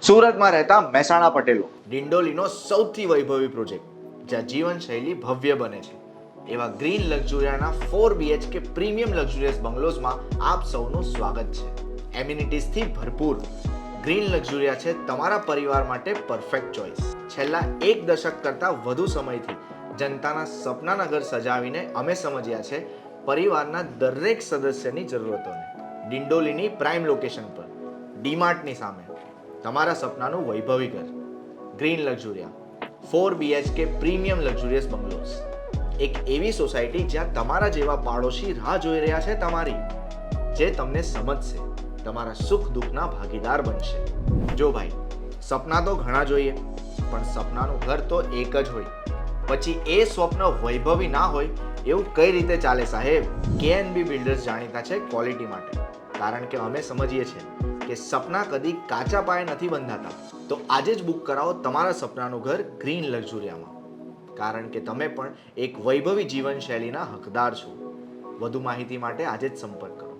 સુરતમાં રહેતા મહેસાણા પટેલો ડિંડોલીનો સૌથી વૈભવી પ્રોજેક્ટ જ્યાં જીવનશૈલી ભવ્ય બને છે એવા ગ્રીન લક્ઝુરિયાના 4 BHK પ્રીમિયમ લક્ઝુરિયસ બંગલોઝમાં આપ સૌનું સ્વાગત છે. એમ્યુનિટીઝથી ભરપૂર ગ્રીન લક્ઝુરિયા છે તમારા પરિવાર માટે પરફેક્ટ ચોઇસ. છેલ્લા 1 દશક કરતાં વધુ સમયથી જનતાના સપનાના ઘર સજાવીને અમે સમજ્યા છે પરિવારના દરેક સદસ્યની જરૂરતોને. ડિંડોલીની પ્રાઇમ લોકેશન પર ડીમાર્ટની સામે તમારા સપનાનું વૈભવી ઘર Green Luxuria 4 BHK premium luxurious bungalows. એક એવી સોસાયટી જ્યાં તમારા જેવા પાડોશી રાહ જોઈ રહ્યા છે તમારી, જે તમને સમજશે, તમારા સુખ દુઃખના ભાગીદાર બનશે. જો ભાઈ, સપના તો ઘણા જોઈએ, પણ સપનાનું ઘર તો એક જ હોય. પછી એ સ્વપ્ન વૈભવી ના હોય એવું કઈ રીતે ચાલે સાહેબ? KNB બિલ્ડર્સ જાણીતા છે ક્વોલિટી માટે, કારણ કે અમે સમજીએ છીએ કે સપના કદી કાચા પાયે નથી બંધાતા. તો આજે જ બુક કરાવો તમારા સપનાનું ઘર ગ્રીન લક્ઝુરિયામાં, કારણ કે તમે પણ એક વૈભવી જીવનશૈલીના હકદાર છો. વધુ માહિતી માટે આજે જ સંપર્ક કરો.